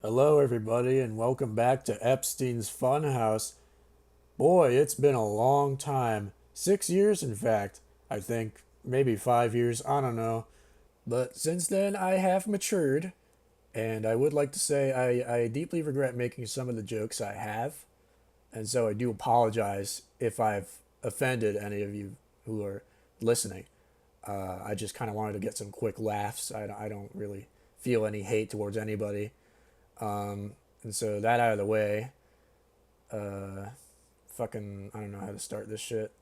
Hello, everybody, and welcome back to Epstein's Funhouse. Boy, it's been a long time. 6 years, in fact. I think. Maybe 5 years, I don't know. But since then, I have matured, and I would like to say I deeply regret making some of the jokes I have, and so I do apologize if I've offended any of you who are listening. I just kind of wanted to get some quick laughs. I don't really feel any hate towards anybody. And so that out of the way, fucking, I don't know how to start this shit.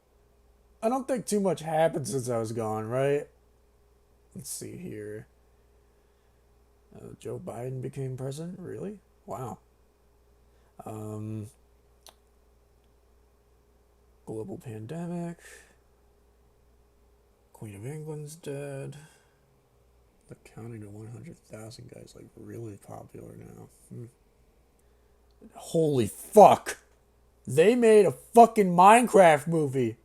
I don't think too much happened since I was gone, right? Let's see here. Joe Biden became president? Really? Wow. Um, Global pandemic. Queen of England's dead. The counting to 100,000 guys like really popular now. Holy fuck! They made a fucking Minecraft movie.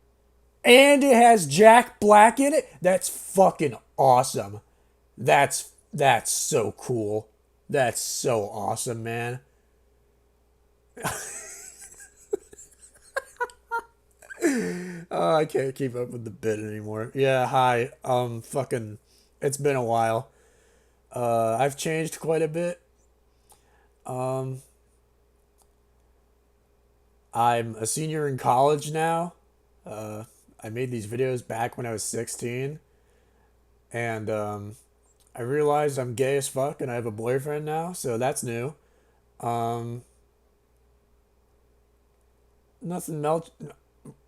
And it has Jack Black in it. That's fucking awesome. That's so cool. That's so awesome, man. I can't keep up with the bit anymore. Yeah, hi. Fucking, it's been a while. I've changed quite a bit. Um, I'm a senior in college now. I made these videos back when I was 16, and I realized I'm gay as fuck, and I have a boyfriend now, so that's new. Um, nothing melch,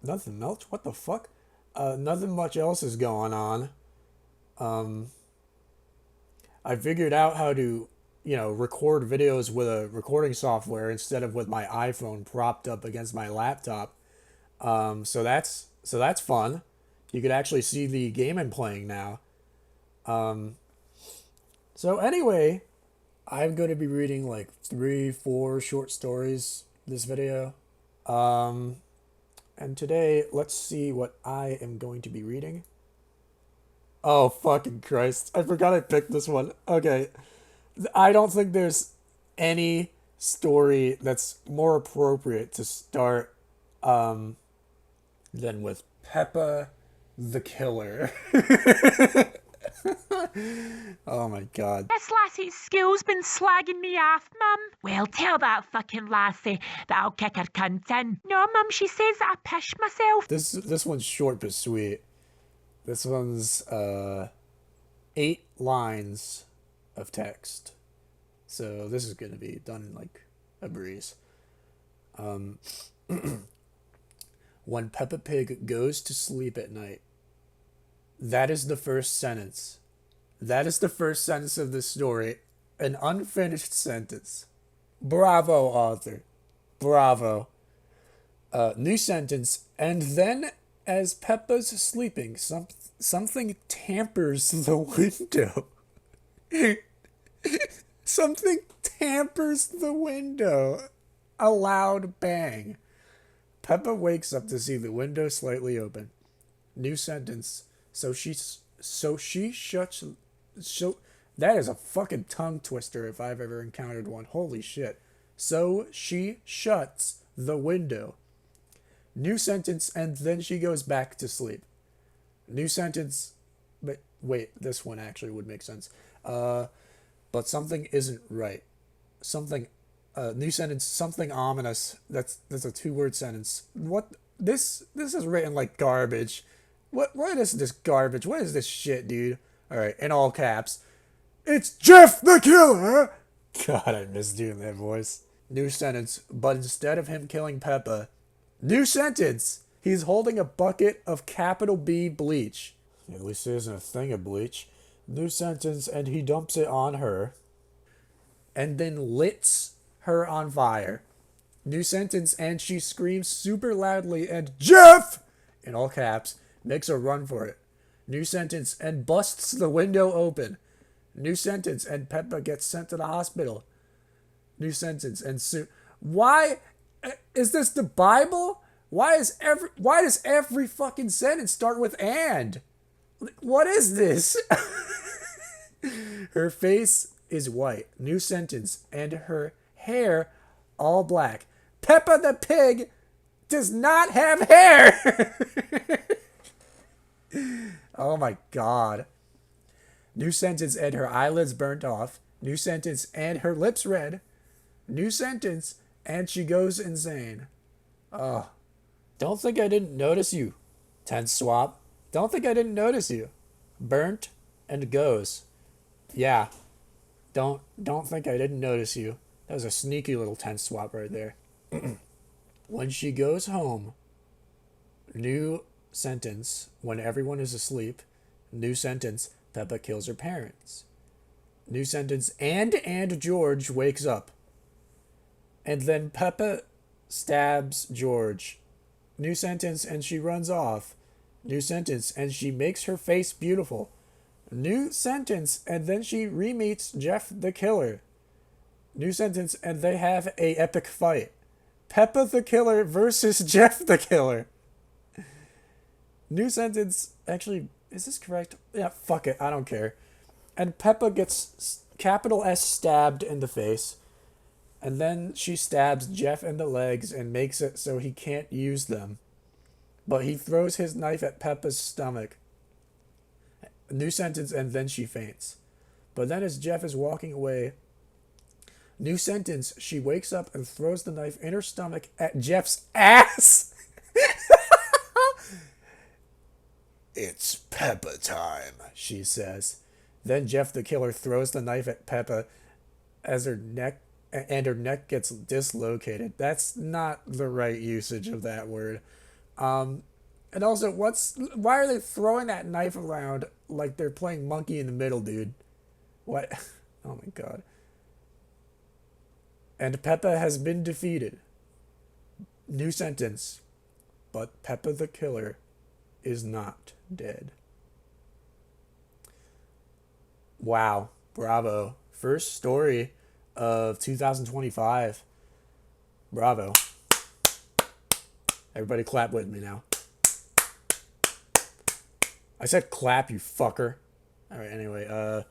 nothing melch. What the fuck? Nothing much else is going on. Um, I figured out how to, record videos with a recording software instead of with my iPhone propped up against my laptop. So that's fun. You could actually see the game I'm playing now. Um, so anyway, I'm going to be reading like 3, 4 short stories this video. Um, and today, let's see what I am going to be reading. Oh, fucking Christ. I forgot I picked this one. Okay. I don't think there's any story that's more appropriate to start than with Peppa the Killer. Oh my god. This lassie at school's been slagging me off, Mum. Well, tell that fucking lassie that I'll kick her cunt in. No, Mum, she says that I pish myself. This one's short but sweet. This one's 8 lines of text. So this is gonna be done like a breeze. Um when Peppa Pig goes to sleep at night. That is the first sentence. That is the first sentence of the story. An unfinished sentence. Bravo, author. Bravo. New sentence. And then, as Peppa's sleeping, something tampers the window. Something tampers the window. A loud bang. Peppa wakes up to see the window slightly open. New sentence. So she shuts. So that is a fucking tongue twister if I've ever encountered one. Holy shit. So she shuts the window. New sentence, and then she goes back to sleep. New sentence, but wait, this one actually would make sense. But something isn't right. Something, new sentence, something ominous. That's a 2 word sentence. What this is written like garbage. What is this garbage? What is this shit, dude? All right, in all caps. It's Jeff the Killer. God, I miss doing that voice. New sentence, but instead of him killing Peppa, new sentence. He's holding a bucket of capital B bleach. At least there isn't a thing of bleach. New sentence, and he dumps it on her. And then lights her on fire. New sentence, and she screams super loudly, and Jeff! In all caps, makes a run for it. New sentence, and busts the window open. New sentence, and Peppa gets sent to the hospital. New sentence, and why is this the Bible? Why does every fucking sentence start with and? What is this? Her face is white. New sentence. And her hair all black. Peppa the pig does not have hair. Oh my god. New sentence. And her eyelids burnt off. New sentence. And her lips red. New sentence. And she goes insane. Oh. Don't think I didn't notice you. Tense swap. Don't think I didn't notice you. Burnt and goes. Yeah. Don't think I didn't notice you. That was a sneaky little tense swap right there. When she goes home. New sentence. When everyone is asleep. New sentence. Peppa kills her parents. New sentence. And George wakes up. And then Peppa stabs George. New sentence. And she runs off. New sentence. And she makes her face beautiful. New sentence. And then she re-meets Jeff the Killer. New sentence. And they have a epic fight. Peppa the Killer versus Jeff the Killer. New sentence. Actually, is this correct? Yeah, fuck it. I don't care. And Peppa gets capital S stabbed in the face. And then she stabs Jeff in the legs and makes it so he can't use them. But he throws his knife at Peppa's stomach. New sentence, and then she faints. But then as Jeff is walking away, new sentence, she wakes up and throws the knife in her stomach at Jeff's ass. It's Peppa time, she says. Then Jeff the Killer throws the knife at Peppa as her neck gets dislocated. That's not the right usage of that word. And also, why are they throwing that knife around like they're playing monkey in the middle, dude? What? Oh my god. And Peppa has been defeated. New sentence. But Peppa the Killer is not dead. Wow. Bravo. First story of 2025. Bravo. Everybody clap with me now. I said clap, you fucker. Alright, anyway.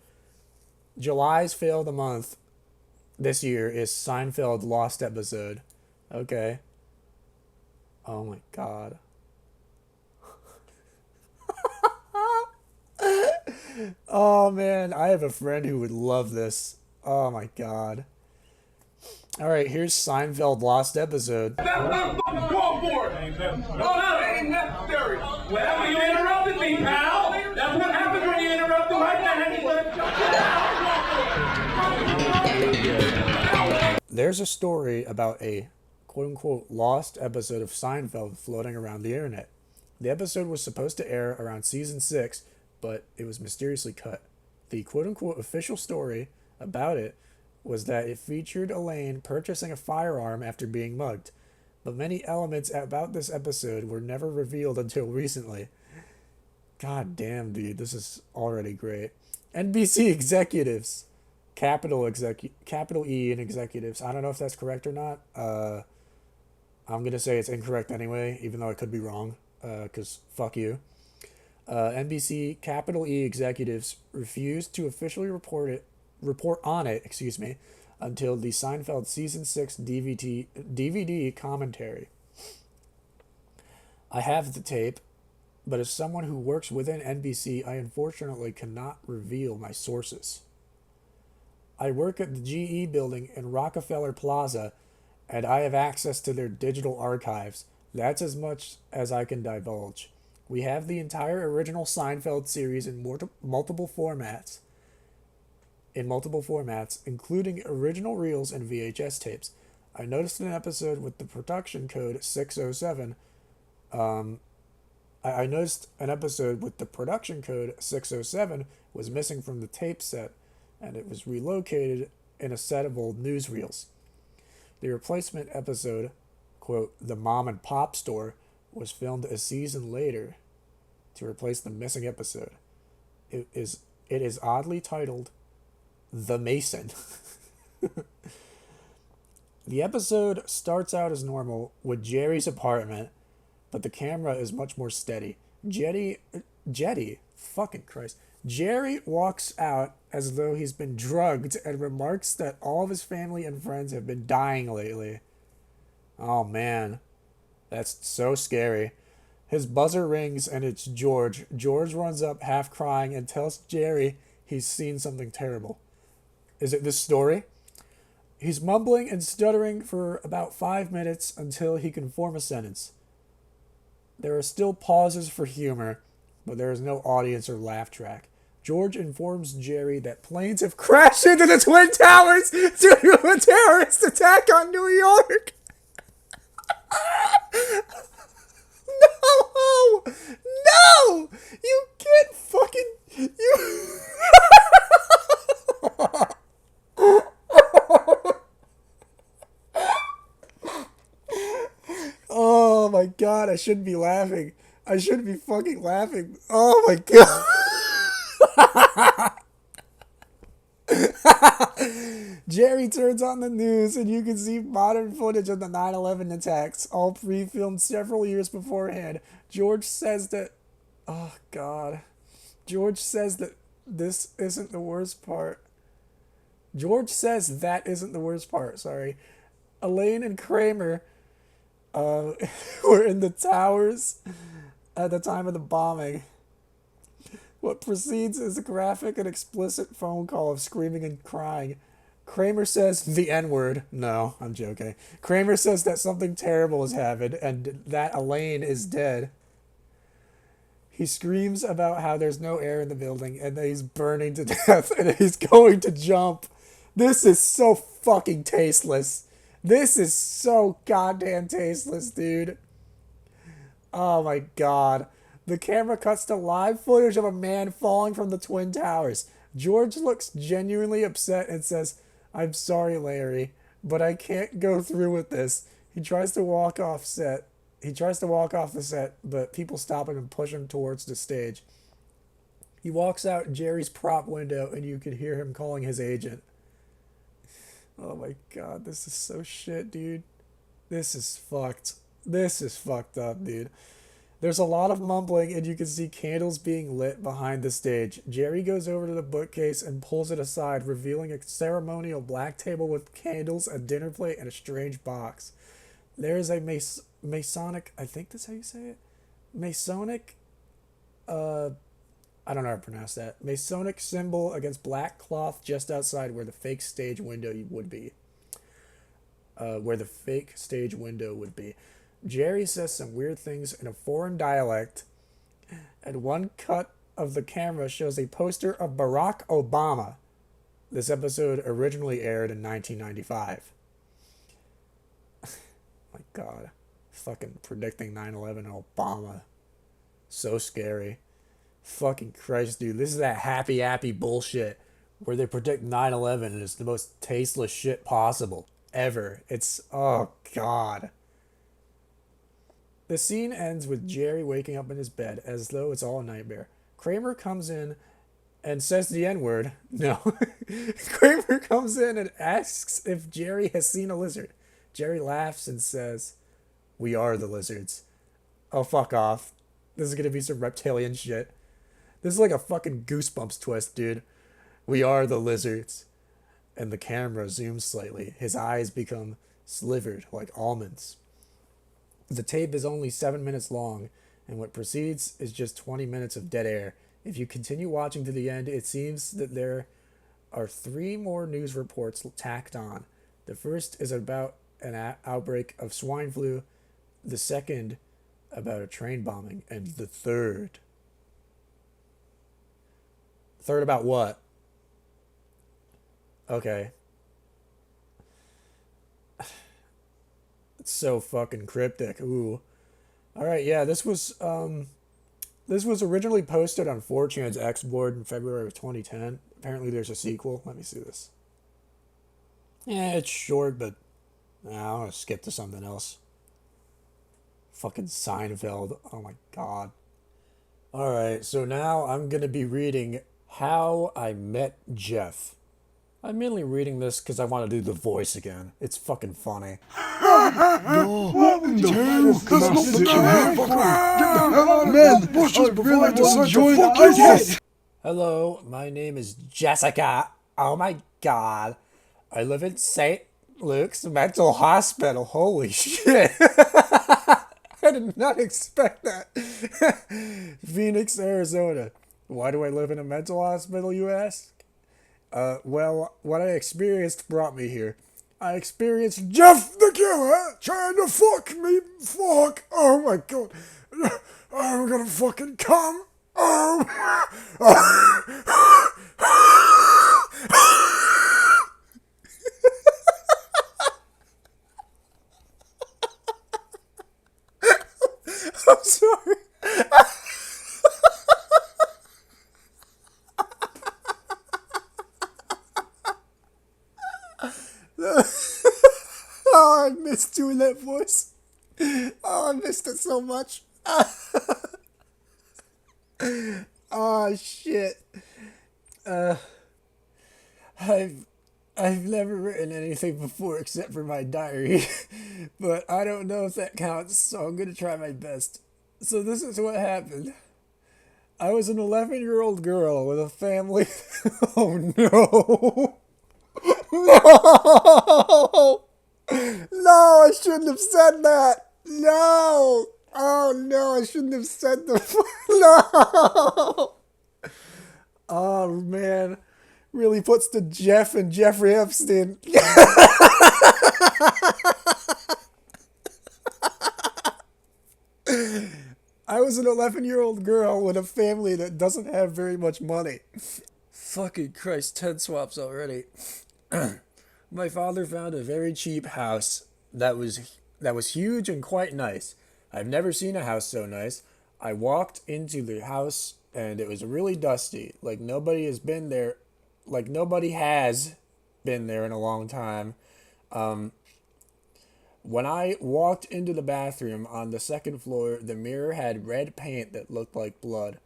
July's fail of the month this year is Seinfeld Lost Episode. Okay. Oh my god. Oh man, I have a friend who would love this. Oh my god. Alright, here's Seinfeld Lost Episode. That's not fucking call for it. No, that ain't necessary. Well, you interrupted me, pal. That's what happens when you interrupt the right man. There's a story about a quote-unquote lost episode of Seinfeld floating around the internet. The episode was supposed to air around season 6, but it was mysteriously cut. The quote-unquote official story about it was that it featured Elaine purchasing a firearm after being mugged, but many elements about this episode were never revealed until recently. God damn, dude, this is already great. NBC executives, capital E in executives. I don't know if that's correct or not. I'm gonna say it's incorrect anyway, even though I could be wrong, because fuck you. NBC capital E executives refused to officially report on it, until the Seinfeld season 6 DVD commentary. I have the tape, but as someone who works within NBC, I unfortunately cannot reveal my sources. I work at the GE building in Rockefeller Plaza, and I have access to their digital archives. That's as much as I can divulge. We have the entire original Seinfeld series in multiple formats, including original reels and VHS tapes. I noticed an episode with the production code 607. I noticed an episode with the production code 607 was missing from the tape set, and it was relocated in a set of old newsreels. The replacement episode, quote, The Mom and Pop Store, was filmed a season later to replace the missing episode. It is oddly titled The Mason. The episode starts out as normal with Jerry's apartment, but the camera is much more steady. Jetty, fucking Christ. Jerry walks out as though he's been drugged and remarks that all of his family and friends have been dying lately. Oh man, that's so scary. His buzzer rings and it's George. George runs up half crying and tells Jerry he's seen something terrible. Is it this story? He's mumbling and stuttering for about 5 minutes until he can form a sentence. There are still pauses for humor, but there is no audience or laugh track. George informs Jerry that planes have crashed into the Twin Towers due to a terrorist attack on New York. No! No! You can't fucking... You... Oh my god, I shouldn't be laughing. I shouldn't be fucking laughing. Oh my god. Jerry turns on the news and you can see modern footage of the 9/11 attacks, all pre-filmed several years beforehand. George says that... Oh god. George says that this isn't the worst part. George says that isn't the worst part, sorry. Elaine and Kramer were in the towers at the time of the bombing. What precedes is a graphic and explicit phone call of screaming and crying. Kramer says the N-word. No, I'm joking. Kramer says that something terrible has happened and that Elaine is dead. He screams about how there's no air in the building and that he's burning to death and he's going to jump. This is so fucking tasteless. This is so goddamn tasteless, dude. Oh my god. The camera cuts to live footage of a man falling from the Twin Towers. George looks genuinely upset and says, "I'm sorry, Larry, but I can't go through with this." He tries to walk off the set, but people stop him and push him towards the stage. He walks out Jerry's prop window and you can hear him calling his agent. Oh my god, this is so shit, dude. This is fucked. This is fucked up, dude. There's a lot of mumbling and you can see candles being lit behind the stage. Jerry goes over to the bookcase and pulls it aside, revealing a ceremonial black table with candles, a dinner plate, and a strange box. There is a Masonic, I think that's how you say it? Masonic, I don't know how to pronounce that. Masonic symbol against black cloth just outside where the fake stage window would be. Jerry says some weird things in a foreign dialect, and one cut of the camera shows a poster of Barack Obama. This episode originally aired in 1995. My god. Fucking predicting 9/11 and Obama. So scary. Fucking Christ, dude. This is that happy bullshit where they predict 9/11 and it's the most tasteless shit possible ever. It's... Oh, God. The scene ends with Jerry waking up in his bed as though it's all a nightmare. Kramer comes in and says the N-word. No. Kramer comes in and asks if Jerry has seen a lizard. Jerry laughs and says, "We are the lizards." Oh, fuck off. This is gonna be some reptilian shit. This is like a fucking Goosebumps twist, dude. "We are the lizards." And the camera zooms slightly. His eyes become slivered like almonds. The tape is only 7 minutes long, and what precedes is just 20 minutes of dead air. If you continue watching to the end, it seems that there are 3 more news reports tacked on. The first is about an outbreak of swine flu, the second about a train bombing, and the third about what? Okay. It's so fucking cryptic. Ooh. Alright, yeah, this was originally posted on 4chan's X board in February of 2010. Apparently there's a sequel. Let me see this. Yeah, it's short, but I'm gonna skip to something else. Fucking Seinfeld. Oh my god. Alright, so now I'm gonna be reading How I Met Jeff. I'm mainly reading this because I want to do the voice again. It's fucking funny. No, what in the fuck? That's not the motherfucker! Get the hell out of man! I really just enjoyed the ice. Hello, my name is Jessica. Oh my god. I live in St. Luke's Mental Hospital. Holy shit. I did not expect that. Phoenix, Arizona. Why do I live in a mental hospital, you ask? Well, what I experienced brought me here. I experienced Jeff the Killer trying to fuck me. Fuck. Oh my god. I'm gonna fucking come. Oh. I'm sorry. Oh, I missed doing that voice. Oh, I missed it so much. Oh shit. I've I've never written anything before except for my diary, but I don't know if that counts, so I'm gonna try my best. So this is what happened. I was an 11-year-old girl with a family. Oh no. No! No, I shouldn't have said that. No. Oh no, I shouldn't have said the. No. Oh man, really puts the Jeff and Jeffrey Epstein. I was an 11-year-old girl with a family that doesn't have very much money. Fucking Christ, 10 swaps already. My father found a very cheap house that was huge and quite nice. I've never seen a house so nice. I walked into the house and it was really dusty. Like nobody has been there in a long time. When I walked into the bathroom on the second floor, the mirror had red paint that looked like blood.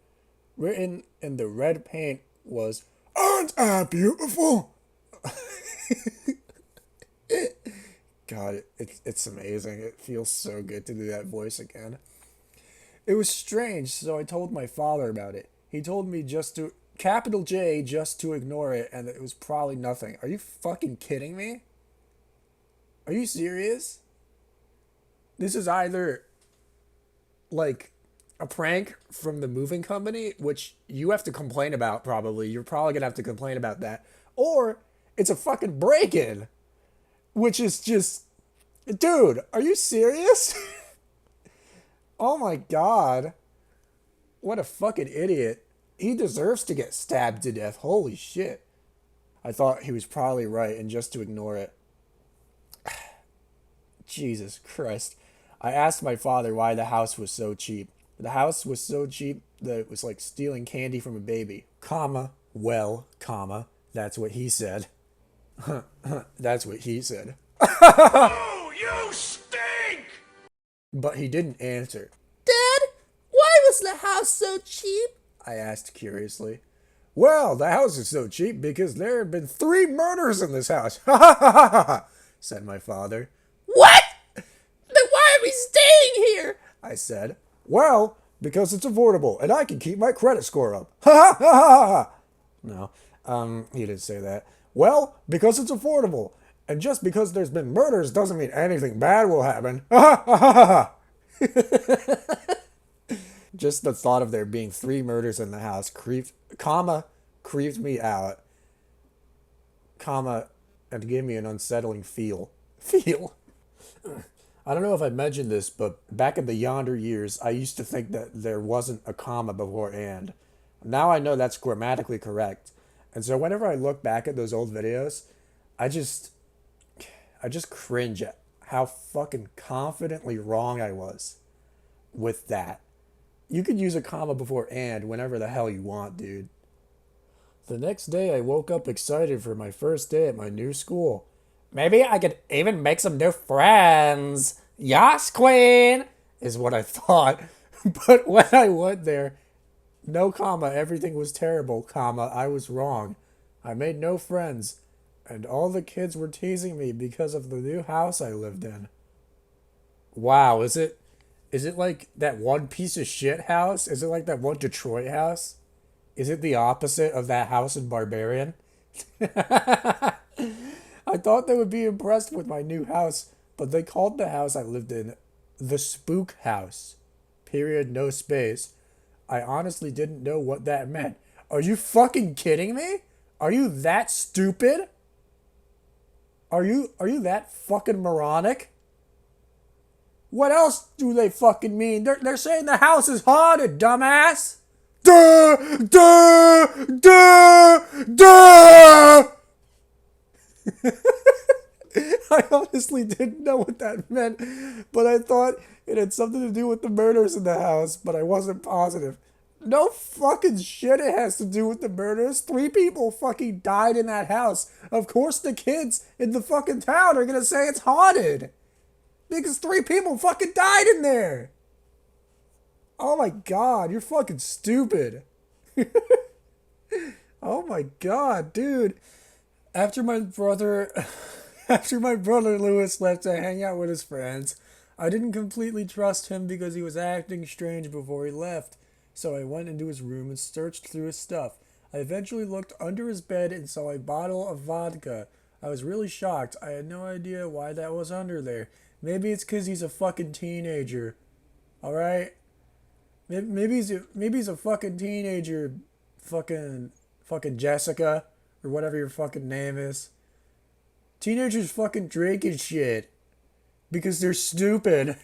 Written in the red paint was, "Aren't I beautiful?" God, it's amazing. It feels so good to do that voice again. It was strange, so I told my father about it. He told me just to, capital J, just to ignore it, and it was probably nothing. Are you fucking kidding me? Are you serious? This is either, like, a prank from the moving company, which you have to complain about probably. You're probably gonna have to complain about that. Or it's a fucking break-in, which is just, dude, are you serious? Oh my god. What a fucking idiot. He deserves to get stabbed to death. Holy shit. I thought he was probably right and just to ignore it. Jesus Christ. I asked my father why the house was so cheap. The house was so cheap that it was like stealing candy from a baby. Comma, well, comma, that's what he said. That's what he said. Oh, you stink! But he didn't answer. Dad, why was the house so cheap? I asked curiously. Well, the house is so cheap because there have been 3 murders in this house. Ha ha ha ha ha, said my father. What? Then why are we staying here? I said. Well, because it's affordable and I can keep my credit score up. Ha ha ha ha ha. No, he didn't say that. Well, because it's affordable. And just because there's been murders doesn't mean anything bad will happen. Ha ha ha ha ha. Just the thought of there being 3 murders in the house creeped me out, and gave me an unsettling feel. I don't know if I mentioned this, but back in the yonder years, I used to think that there wasn't a comma before and. Now I know that's grammatically correct. And so whenever I look back at those old videos, I just cringe at how fucking confidently wrong I was with that. You could use a comma before and whenever the hell you want, dude. The next day, I woke up excited for my first day at my new school. Maybe I could even make some new friends. Yas, queen, is what I thought. But when I went there, no comma, everything was terrible, comma, I was wrong. I made no friends, and all the kids were teasing me because of the new house I lived in. Wow, is it like that one piece of shit house? Is it like that one Detroit house? Is it the opposite of that house in Barbarian? I thought they would be impressed with my new house, but they called the house I lived in the Spook House. Period, no space. I honestly didn't know what that meant. Are you fucking kidding me? Are you that stupid? Are you that fucking moronic? What else do they fucking mean? They're saying the house is haunted, dumbass. Duh, duh, duh, duh. I honestly didn't know what that meant, but I thought it had something to do with the murders in the house, but I wasn't positive. No fucking shit it has to do with the murders. 3 people fucking died in that house. Of course the kids in the fucking town are gonna say it's haunted. Because 3 people fucking died in there. Oh my god, you're fucking stupid. Oh my god, dude. After my brother Lewis left to hang out with his friends, I didn't completely trust him because he was acting strange before he left. So I went into his room and searched through his stuff. I eventually looked under his bed and saw a bottle of vodka. I was really shocked. I had no idea why that was under there. Maybe it's because he's a fucking teenager. Alright? Maybe he's a fucking teenager. Fucking Jessica. Or whatever your fucking name is. Teenagers fucking drinking shit. Because they're stupid.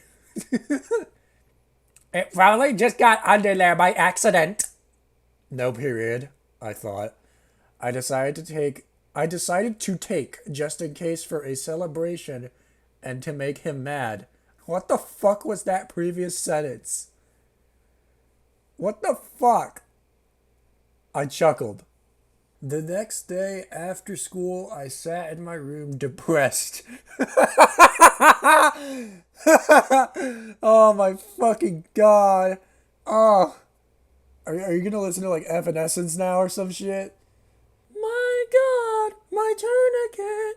It probably just got under there by accident. No period, I thought. I decided to take just in case for a celebration and to make him mad. What the fuck was that previous sentence? What the fuck? I chuckled. The next day after school, I sat in my room depressed. Oh my fucking god. Oh. Are you gonna listen to like Evanescence now or some shit? My god, my turn again.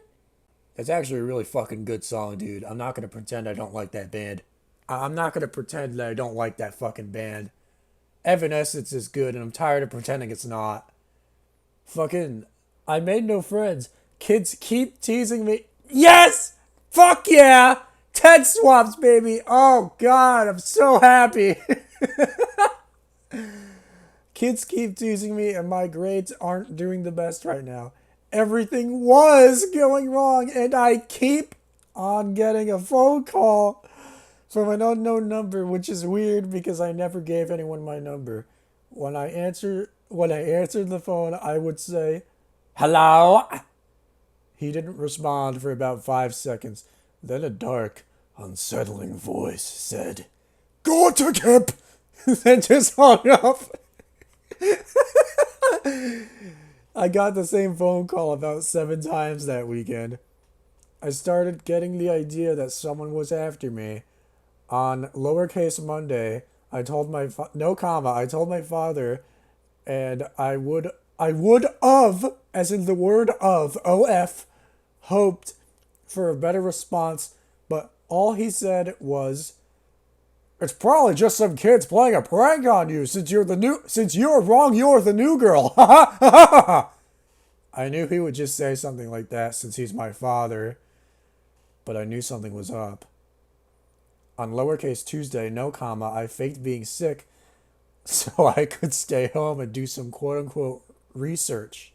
It's actually a really fucking good song, dude. I'm not gonna pretend I don't like that band. I'm not gonna pretend that I don't like that fucking band. Evanescence is good and I'm tired of pretending it's not. Fucking, I made no friends. Kids keep teasing me. Yes! Fuck yeah! TED swaps, baby! Oh god, I'm so happy. Kids keep teasing me and my grades aren't doing the best right now. Everything was going wrong and I keep on getting a phone call from an unknown number, which is weird because I never gave anyone my number. When I answered the phone, I would say, "Hello?" He didn't respond for about 5 seconds. Then a dark, unsettling voice said, "Go to camp!" Then just hung up. I got the same phone call about 7 times that weekend. I started getting the idea that someone was after me. On lowercase Monday, I told my I told my father, and I would of, as in the word of, OF, hoped for a better response, but all he said was, "It's probably just some kids playing a prank on you since you're wrong, you're the new girl." I knew he would just say something like that since he's my father, but I knew something was up. On lowercase Tuesday, I faked being sick so I could stay home and do some quote-unquote research.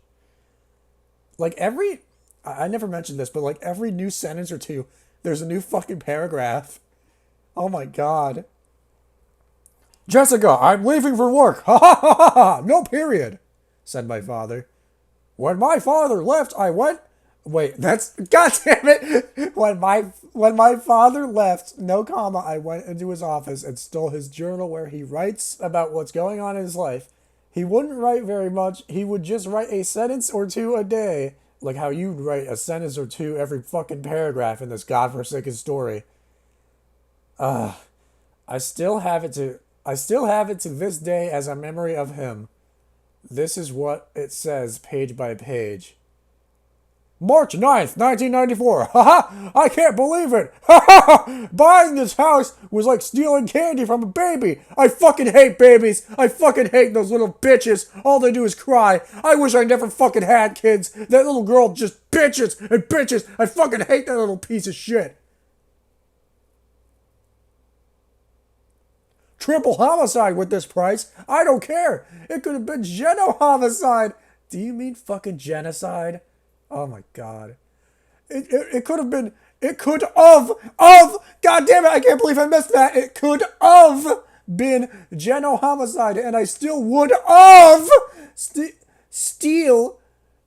I never mentioned this, but every new sentence or two, there's a new fucking paragraph. Oh my god. "Jessica, I'm leaving for work. Ha ha ha ha! No period," said my father. When my father left, I went... Wait, that's... God damn it! When my father left, I went into his office and stole his journal where he writes about what's going on in his life. He wouldn't write very much. He would just write a sentence or two a day. Like how you'd write a sentence or two every fucking paragraph in this godforsaken story. I still have it to this day as a memory of him. This is what it says page by page. March 9th, 1994. Haha! I can't believe it! Haha! Buying this house was like stealing candy from a baby. I fucking hate babies. I fucking hate those little bitches. All they do is cry. I wish I never fucking had kids. That little girl just bitches and bitches. I fucking hate that little piece of shit. Triple homicide with this price. I don't care. It could have been geno-homicide. Do you mean fucking genocide? Oh my god. It could have been, it could have, god damn it, I can't believe I missed that. It could have been geno-homicide, and I still would have steal,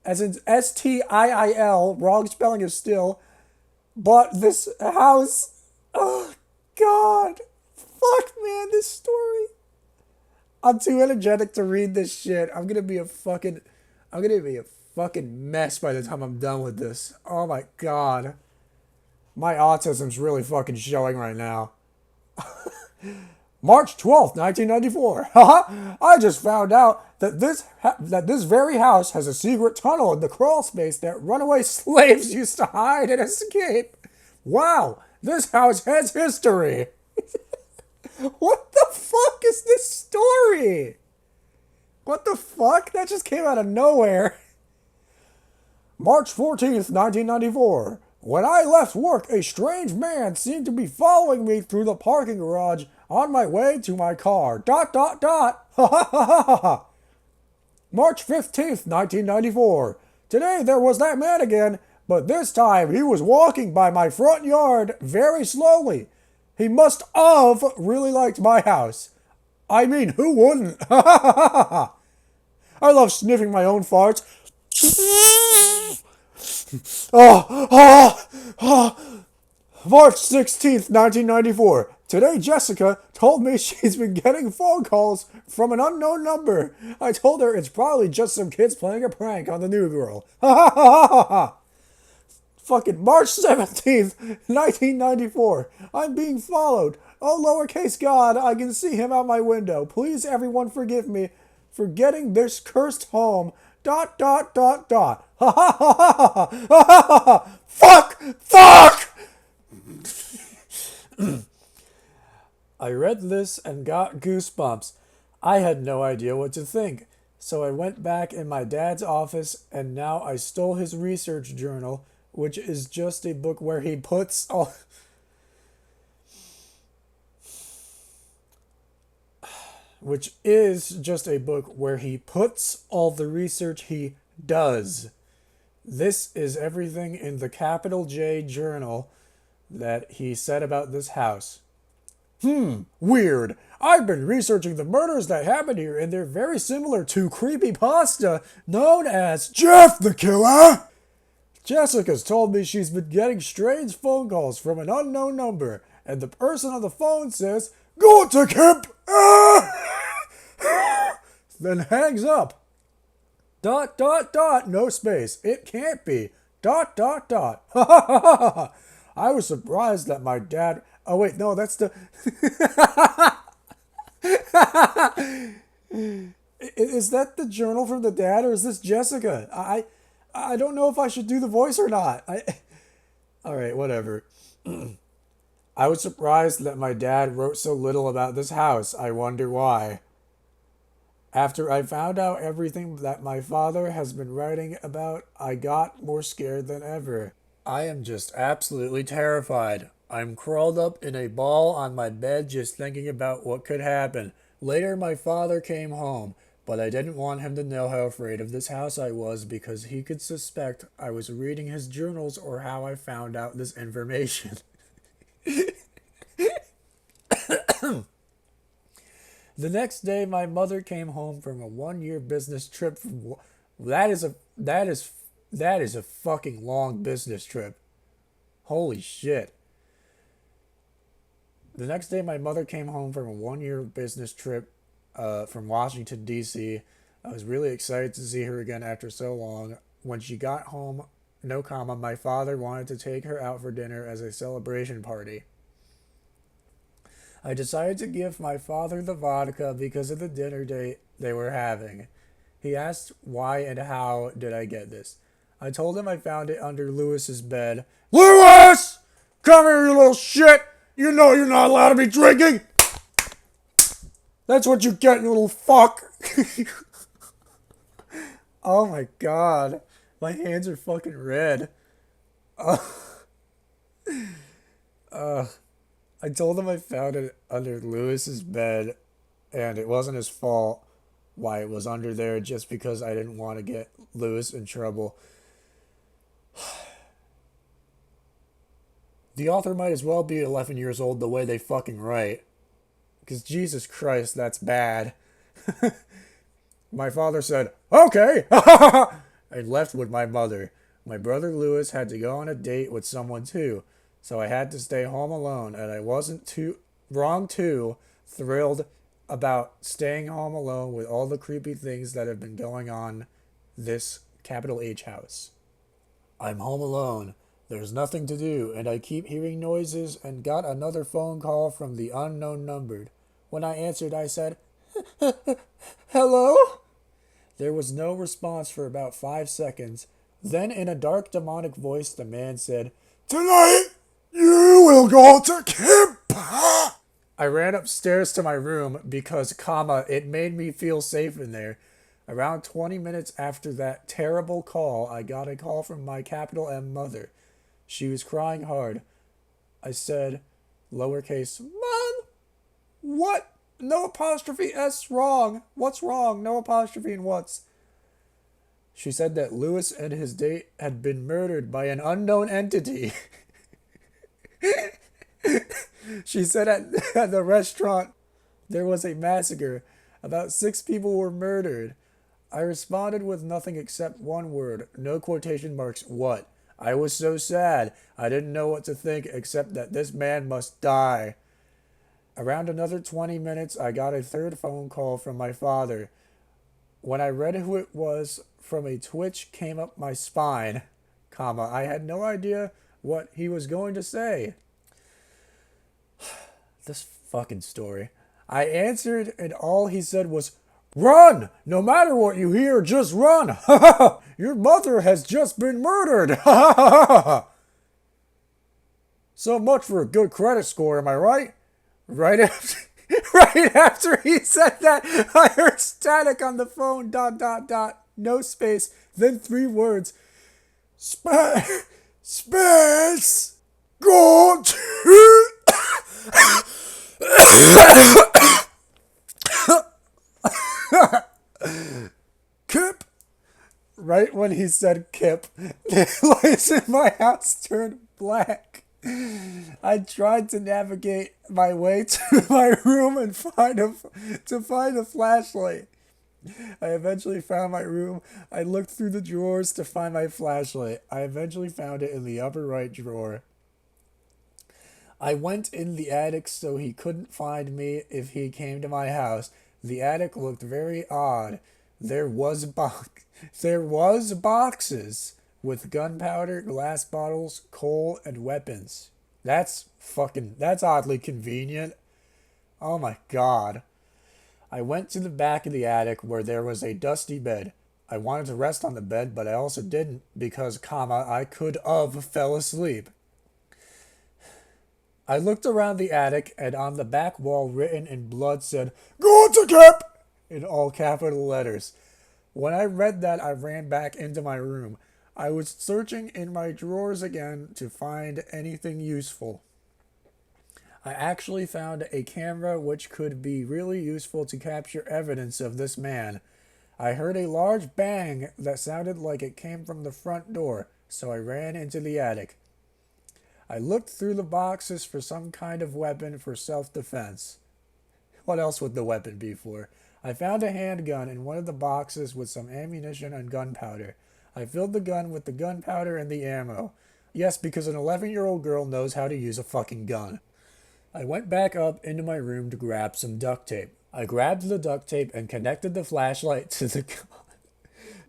as in S-T-I-I-L, wrong spelling of still, bought this house. Oh god. Fuck, man, this story. I'm too energetic to read this shit. I'm gonna be a fucking mess by the time I'm done with this. Oh my god. My autism's really fucking showing right now. March 12th, 1994. Haha! I just found out that this very house has a secret tunnel in the crawl space that runaway slaves used to hide and escape. Wow, this house has history. What the fuck is this story? What the fuck? That just came out of nowhere. March 14th, 1994. When I left work, a strange man seemed to be following me through the parking garage on my way to my car. ... Ha ha ha ha ha. March 15th, 1994. Today there was that man again, but this time he was walking by my front yard very slowly. He must have really liked my house. I mean, who wouldn't? I love sniffing my own farts. March 16th, 1994. Today, Jessica told me she's been getting phone calls from an unknown number. I told her it's probably just some kids playing a prank on the new girl. Fucking March 17th, 1994. I'm being followed. Oh, lowercase God, I can see him out my window. Please, everyone, forgive me for getting this cursed home. ... Ha ha ha ha ha. Fuck! I read this and got goosebumps. I had no idea what to think. So I went back in my dad's office, and now I stole his research journal, which is just a book where he puts all... which is just a book where he puts all the research he does. This is everything in the capital J journal that he said about this house. Weird. I've been researching the murders that happened here, and they're very similar to BeefyPasta, known as Jeff the Killer. Jessica's told me she's been getting strange phone calls from an unknown number, and the person on the phone says, "Go to camp," then hangs up. ... No space. It can't be. ... I was surprised that my dad... Oh, wait, no, that's the... Is that the journal from the dad, or is this Jessica? I don't know if I should do the voice or not. All right, whatever. I was surprised that my dad wrote so little about this house. I wonder why. After I found out everything that my father has been writing about, I got more scared than ever. I am just absolutely terrified. I'm curled up in a ball on my bed just thinking about what could happen. Later, my father came home, but I didn't want him to know how afraid of this house I was because he could suspect I was reading his journals or how I found out this information. The next day, my mother came home from a 1-year business trip. That is a fucking long business trip. Holy shit. The next day, my mother came home from a 1-year business trip from Washington, D.C. I was really excited to see her again after so long. When she got home, no comma, my father wanted to take her out for dinner as a celebration party. I decided to give my father the vodka because of the dinner date they were having. He asked why and how did I get this. I told him I found it under Lewis's bed. Lewis! Come here, you little shit! You know you're not allowed to be drinking! That's what you get, you little fuck! Oh my god. My hands are fucking red. I told him I found it under Lewis's bed, and it wasn't his fault why it was under there, just because I didn't want to get Lewis in trouble. The author might as well be 11 years old the way they fucking write. Because Jesus Christ, that's bad. My father said, okay, and left with my mother. My brother Lewis had to go on a date with someone too, so I had to stay home alone, and I wasn't too thrilled about staying home alone with all the creepy things that have been going on this capital H house. I'm home alone. There's nothing to do, and I keep hearing noises and got another phone call from the unknown number. When I answered, I said, hello? There was no response for about 5 seconds. Then in a dark demonic voice, the man said, tonight you will go to camp. I ran upstairs to my room because, it made me feel safe in there. Around 20 minutes after that terrible call, I got a call from my capital M mother. She was crying hard. I said, lowercase, Mom, what? No apostrophe S wrong. What's wrong? No apostrophe in what's? She said that Lewis and his date had been murdered by an unknown entity. She said at the restaurant there was a massacre. About 6 people were murdered. I responded with nothing except one word, no quotation marks, what? I was so sad. I didn't know what to think except that this man must die. Around another 20 minutes, I got a third phone call from my father. When I read who it was, from a twitch came up my spine, I had no idea what he was going to say. This fucking story. I answered, and all he said was, run! No matter what you hear, just run! Your mother has just been murdered! So much for a good credit score, am I right? Right after he said that, I heard static on the phone, ... no space, then 3 words. Space! Go to... Kip! Right when he said Kip, the lights in my house turned black. I tried to navigate my way to my room and find a flashlight. I eventually found my room. I looked through the drawers to find my flashlight. I eventually found it in the upper right drawer. I went in the attic so he couldn't find me if he came to my house. The attic looked very odd. There was boxes with gunpowder, glass bottles, coal, and weapons. That's oddly convenient. Oh my god. I went to the back of the attic where there was a dusty bed. I wanted to rest on the bed, but I also didn't because, I could have fell asleep. I looked around the attic, and on the back wall written in blood said, "Go to camp!" in all capital letters. When I read that, I ran back into my room. I was searching in my drawers again to find anything useful. I actually found a camera which could be really useful to capture evidence of this man. I heard a large bang that sounded like it came from the front door, so I ran into the attic. I looked through the boxes for some kind of weapon for self-defense. What else would the weapon be for? I found a handgun in one of the boxes with some ammunition and gunpowder. I filled the gun with the gunpowder and the ammo. Yes, because an 11-year-old girl knows how to use a fucking gun. I went back up into my room to grab some duct tape. I grabbed the duct tape and connected the flashlight to the gun.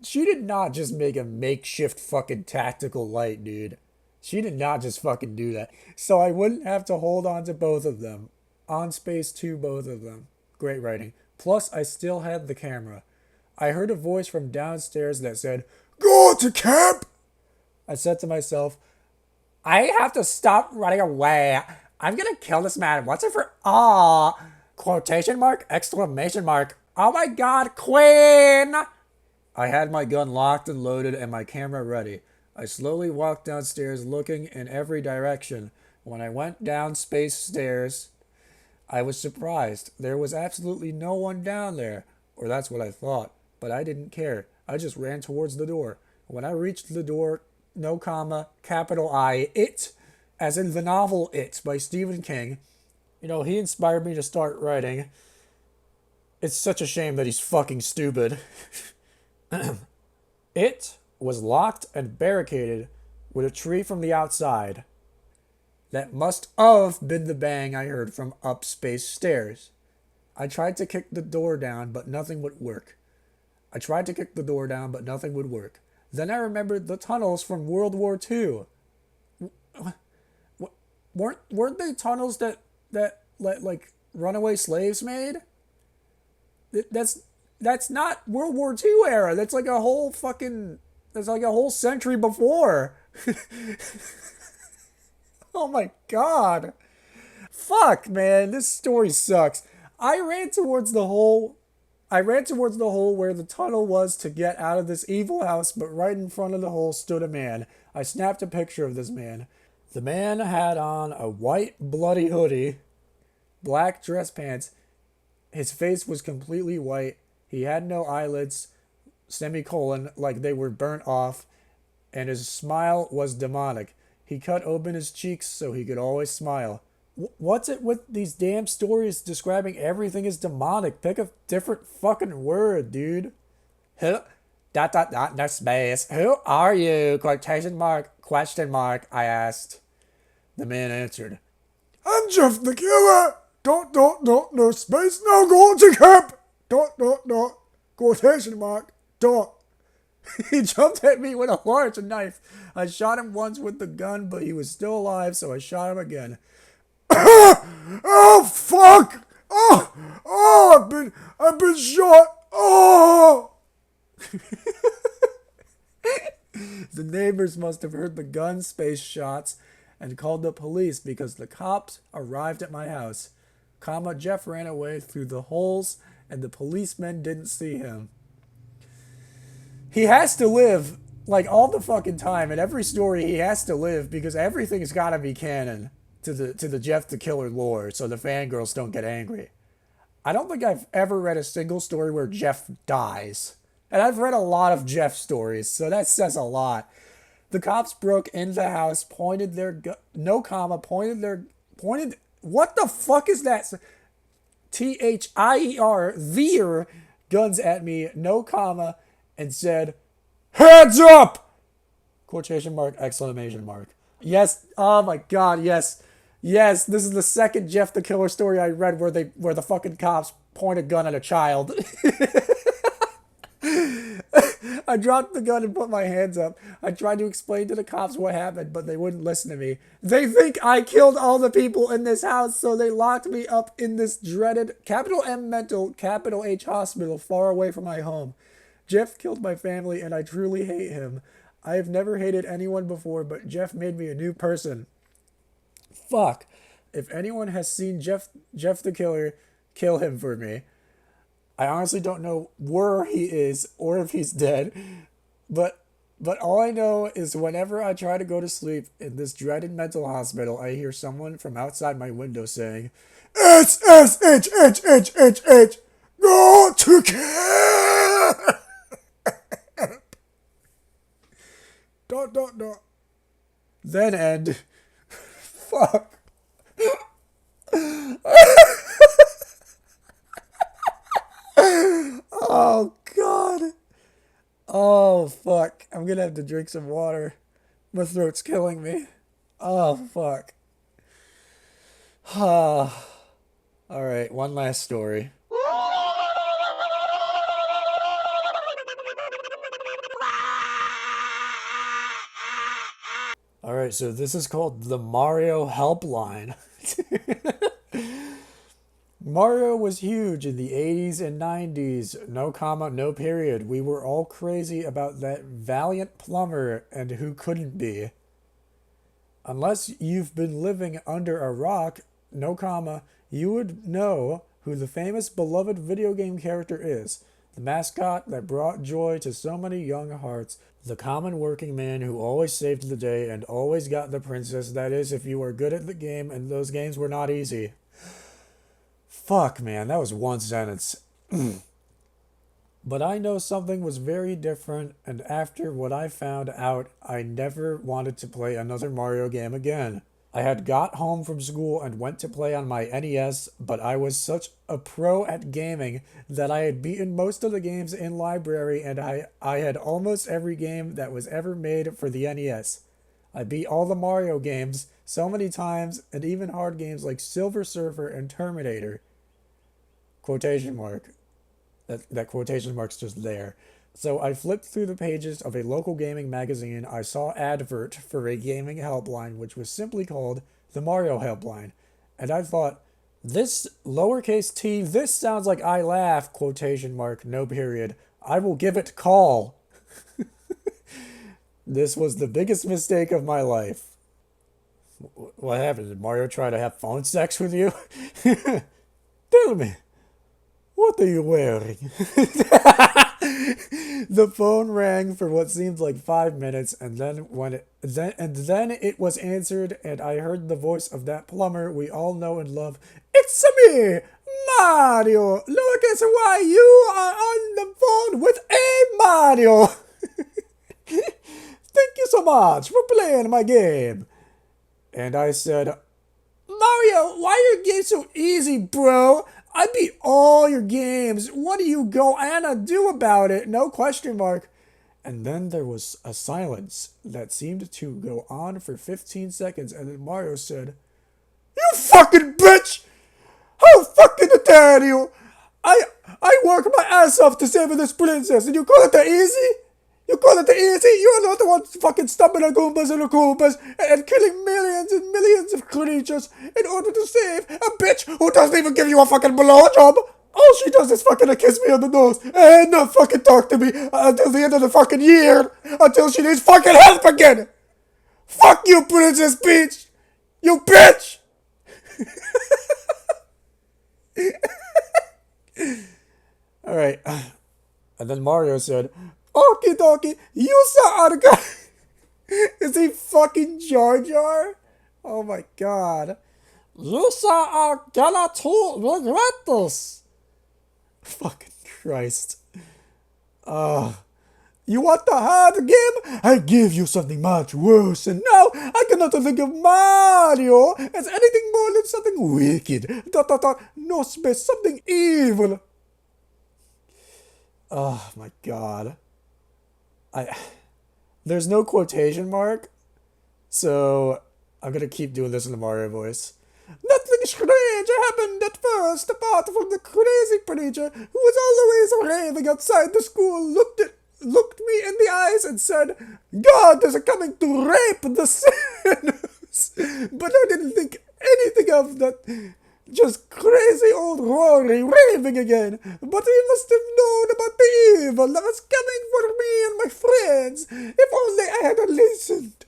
She did not just make a makeshift fucking tactical light, dude. She did not just fucking do that. So I wouldn't have to hold on to both of them. On space to both of them. Great writing. Plus, I still had the camera. I heard a voice from downstairs that said, "Go to camp!" I said to myself, I have to stop running away. I'm gonna kill this man once and for all. Quotation mark, exclamation mark. Oh my god, Queen! I had my gun locked and loaded and my camera ready. I slowly walked downstairs looking in every direction. When I went down space stairs, I was surprised. There was absolutely no one down there, or that's what I thought, but I didn't care. I just ran towards the door. When I reached the door, no comma, capital I, it, as in the novel It by Stephen King. You know, he inspired me to start writing. It's such a shame that he's fucking stupid. It was locked and barricaded with a tree from the outside. That must have been the bang I heard from up space stairs. I tried to kick the door down, but nothing would work. Then I remembered the tunnels from World War II. Weren't they tunnels that like runaway slaves made? That's not World War II era. That's like a whole century before. Oh my god. Fuck, man, this story sucks. I ran towards the hole where the tunnel was to get out of this evil house, but right in front of the hole stood a man. I snapped a picture of this man. The man had on a white bloody hoodie, black dress pants. His face was completely white. He had no eyelids, semicolon, like they were burnt off, and his smile was demonic. He cut open his cheeks so he could always smile. What's it with these damn stories describing everything as demonic? Pick a different fucking word, dude. Who? ... No space. Who are you? Quotation mark, question mark, I asked. The man answered. I'm Jeff the Killer. ... No space, no going to cap. ... Quotation mark, ... He jumped at me with a large knife. I shot him once with the gun, but he was still alive, so I shot him again. Oh fuck! I've been shot. Oh! The neighbors must have heard the gun space shots and called the police because the cops arrived at my house. Jeff ran away through the holes and the policemen didn't see him. He has to live, like, all the fucking time. In every story, he has to live because everything's gotta be canon to the Jeff the Killer lore so the fangirls don't get angry. I don't think I've ever read a single story where Jeff dies. And I've read a lot of Jeff stories, so that says a lot. The cops broke into the house, pointed their what the fuck is that? THIER, their guns at me, no comma, and said, "Hands up!" Quotation mark, exclamation mark. Yes, oh my god, yes. Yes, this is the second Jeff the Killer story I read where the fucking cops point a gun at a child. I dropped the gun and put my hands up. I tried to explain to the cops what happened, but they wouldn't listen to me. They think I killed all the people in this house, so they locked me up in this dreaded capital M mental, capital H hospital far away from my home. Jeff killed my family, and I truly hate him. I have never hated anyone before, but Jeff made me a new person. Fuck. If anyone has seen Jeff the Killer, kill him for me. I honestly don't know where he is or if he's dead, but all I know is whenever I try to go to sleep in this dreaded mental hospital, I hear someone from outside my window saying, SSHHHHH, go to camp! ... Then end. Fuck. Oh, God. Oh, fuck. I'm gonna have to drink some water. My throat's killing me. Oh, fuck. Alright, one last story. Alright, so this is called the Mario Helpline. Mario was huge in the 80s and 90s. No comma, no period. We were all crazy about that valiant plumber, and who couldn't be? Unless you've been living under a rock, no comma, you would know who the famous beloved video game character is. The mascot that brought joy to so many young hearts. The common working man who always saved the day and always got the princess. That is, if you were good at the game, and those games were not easy. Fuck, man, that was one sentence. But I know something was very different, and after what I found out, I never wanted to play another Mario game again. I had got home from school and went to play on my NES, but I was such a pro at gaming that I had beaten most of the games in library, and I had almost every game that was ever made for the NES. I beat all the Mario games so many times, and even hard games like Silver Surfer and Terminator. Quotation mark. That quotation mark's just there. So I flipped through the pages of a local gaming magazine. I saw advert for a gaming helpline, which was simply called the Mario Helpline. And I thought, this lowercase t, this sounds like I laugh, quotation mark, no period. I will give it call. This was the biggest mistake of my life. What happened? Did Mario try to have phone sex with you? Tell me. What are you wearing? The phone rang for what seemed like 5 minutes, and then then it was answered, and I heard the voice of that plumber we all know and love. It's me, Mario. Lowercase y, you are on the phone with a Mario. Thank you so much for playing my game. And I said, Mario, why are your games so easy, bro? I beat all your games. What do you gonna do about it? No question mark. And then there was a silence that seemed to go on for 15 seconds, and then Mario said, You fucking bitch! How fucking dare you! I work my ass off to save this princess, and you call it that easy? You call it easy? You're not the one fucking stomping on Goombas and Koopas and killing millions and millions of creatures in order to save a bitch who doesn't even give you a fucking blowjob. All she does is fucking kiss me on the nose and not fucking talk to me until the end of the fucking year, until she needs fucking help again. Fuck you, Princess Peach. You bitch. All right. And then Mario said, Okie dokie, you saw our guy. Is he fucking Jar Jar? Oh my god. You are gonna to regret this. Fucking Christ. You want the hard game? I give you something much worse, and now I cannot think of Mario as anything more than something wicked. No space, something evil. Oh my god. There's no quotation mark, so I'm gonna keep doing this in the Mario voice. Nothing strange happened at first, apart from the crazy preacher who was always raving outside the school looked me in the eyes and said, God is coming to rape the sinners. But I didn't think anything of that. Just crazy old Rory raving again. But he must have known about the evil that was coming for me and my friends. If only I had listened.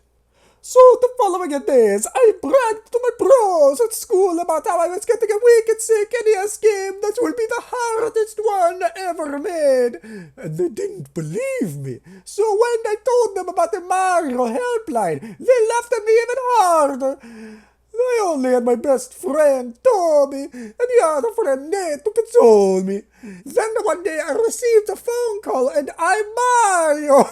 So the following days, I bragged to my bros at school about how I was getting a wicked sick NES game that will be the hardest one ever made. And they didn't believe me. So when I told them about the Mario helpline, they laughed at me even harder. I only had my best friend, Toby, and the other friend, Nate, to console me. Then one day I received a phone call, and I'm Mario,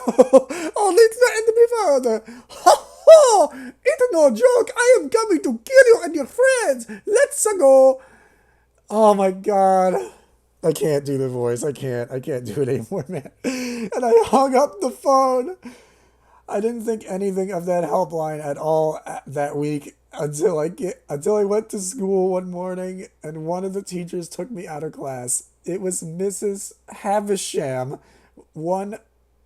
only threatened me further. Ha ha! It's no joke. I am coming to kill you and your friends. Let's go. Oh my god. I can't do the voice. I can't do it anymore, man. And I hung up the phone. I didn't think anything of that helpline at all that week until I went to school one morning and one of the teachers took me out of class. It was Mrs. Havisham, one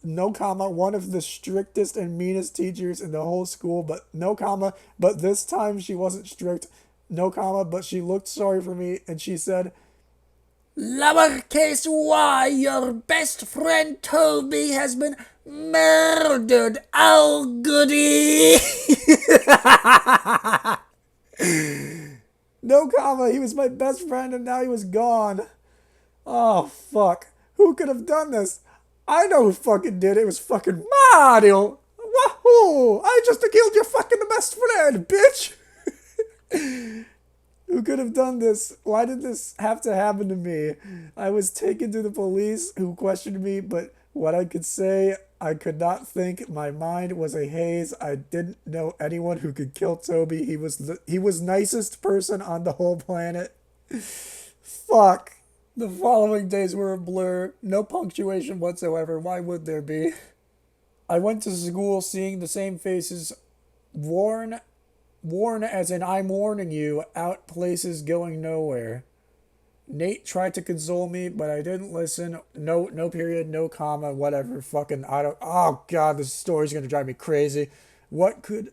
of the strictest and meanest teachers in the whole school, but but this time she wasn't strict. no comma, but she looked sorry for me, and she said, "Lowercase y, your best friend Toby has been murdered. Oh, goody." No comma, he was my best friend and now he was gone. Oh, fuck. Who could have done this? I know who fucking did it. It was fucking Mario. Wahoo! I just killed your fucking best friend, bitch. Who could have done this? Why did this have to happen to me? I was taken to the police who questioned me, but what I could say, I could not think. My mind was a haze. I didn't know anyone who could kill Toby. He was nicest person on the whole planet. Fuck. The following days were a blur. No punctuation whatsoever. Why would there be? I went to school seeing the same faces, worn as in I'm warning you, out places going nowhere. Nate tried to console me, but I didn't listen. No period, no comma, whatever. Fucking, I don't. Oh God, this story's gonna drive me crazy. What could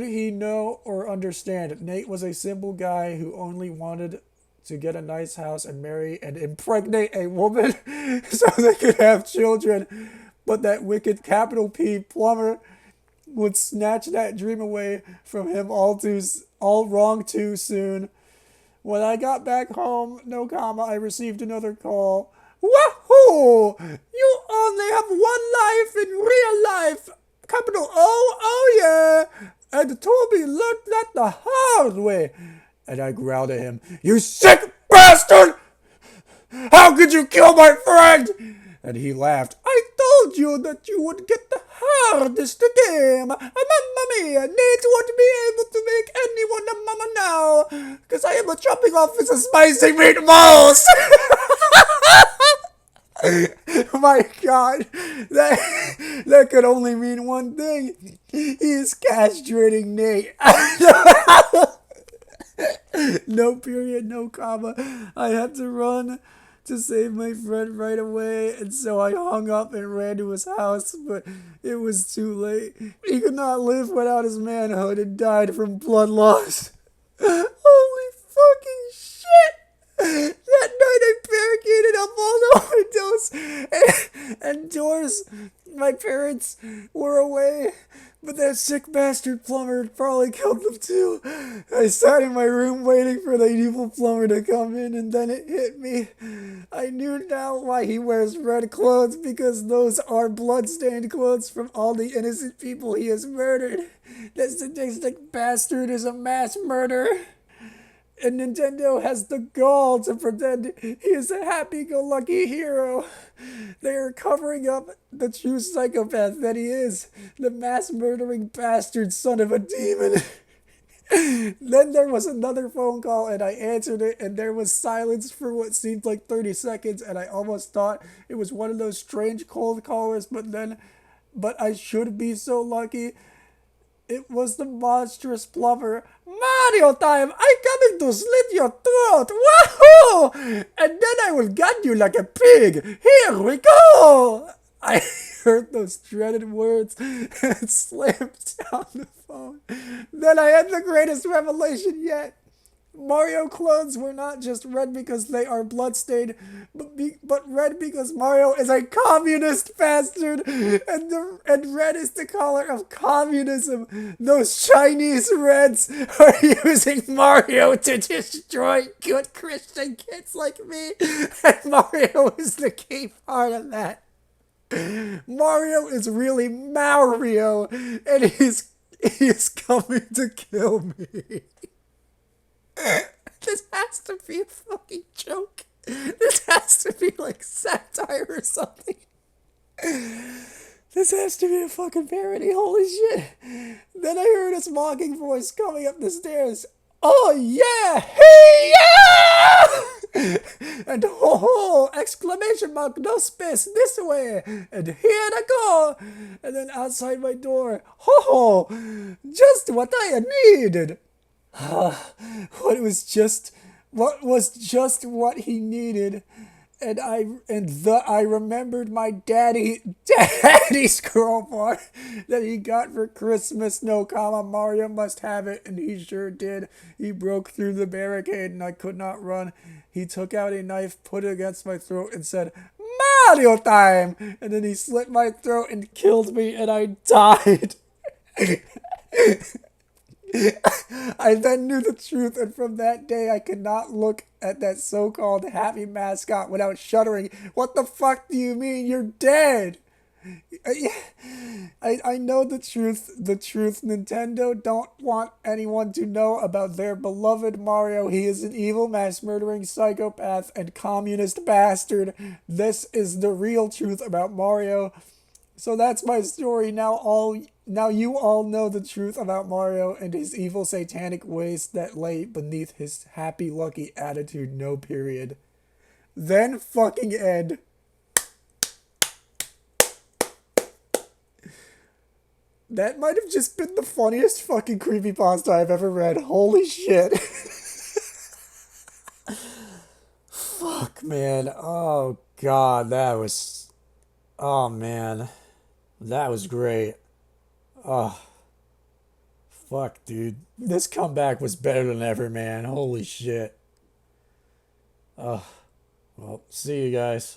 he know or understand? Nate was a simple guy who only wanted to get a nice house and marry and impregnate a woman so they could have children. But that wicked capital P plumber would snatch that dream away from him all wrong too soon. When I got back home, no comma, I received another call. Wahoo! You only have one life in real life. Capital O, oh yeah. And Toby learned that the hard way. And I growled at him, "You sick bastard! How could you kill my friend?" And he laughed. "I told you that you would get the hardest game. Mamma mia, Nate won't be able to make anyone a mama now, because I am chopping off his spicy meatballs." Oh my God, that could only mean one thing. He's castrating Nate. No period, no comma. I had to run to save my friend right away, and so I hung up and ran to his house, but it was too late. He could not live without his manhood and died from blood loss. Holy fucking shit! That night I barricaded up all the windows and doors. My parents were away, but that sick bastard plumber probably killed them too. I sat in my room waiting for the evil plumber to come in, and then it hit me. I knew now why he wears red clothes, because those are blood-stained clothes from all the innocent people he has murdered. That sadistic bastard is a mass murderer. And Nintendo has the gall to pretend he is a happy-go-lucky hero. They are covering up the true psychopath that he is, the mass-murdering bastard son of a demon. Then there was another phone call, and I answered it, and there was silence for what seemed like 30 seconds, and I almost thought it was one of those strange cold callers, but I should be so lucky. It was the monstrous plumber. "Mario time! I'm coming to slit your throat! Wahoo! And then I will gut you like a pig! Here we go!" I heard those dreaded words and slammed down the phone. Then I had the greatest revelation yet. Mario clothes were not just red because they are bloodstained, but red because Mario is a communist bastard, and red is the color of communism. Those Chinese Reds are using Mario to destroy good Christian kids like me, and Mario is the key part of that. Mario is really Mario, and he is coming to kill me. This has to be a fucking joke. This has to be like satire or something. This has to be a fucking parody. Holy shit. Then I heard his mocking voice coming up the stairs. "Oh yeah! Hey yeah!" And ho ho! Exclamation mark, no space, this way! And here I go! And then outside my door, ho ho! Just what I needed! What was just what he needed. I remembered my daddy's crowbar that he got for Christmas. No comma, Mario must have it, and he sure did. He broke through the barricade, and I could not run. He took out a knife, put it against my throat, and said, "Mario time!" And then he slit my throat and killed me, and I died. I then knew the truth, and from that day I could not look at that so-called happy mascot without shuddering. What the fuck do you mean? You're dead! I know the truth. The truth. Nintendo don't want anyone to know about their beloved Mario. He is an evil, mass-murdering psychopath and communist bastard. This is the real truth about Mario. So that's my story. Now you all know the truth about Mario and his evil satanic ways that lay beneath his happy-lucky attitude, no period. Then fucking end. That might have just been the funniest fucking creepypasta I've ever read. Holy shit. Fuck, man. Oh, God, that was... Oh, man. That was great. Oh, fuck, dude. This comeback was better than ever, man. Holy shit. Oh, well, see you guys.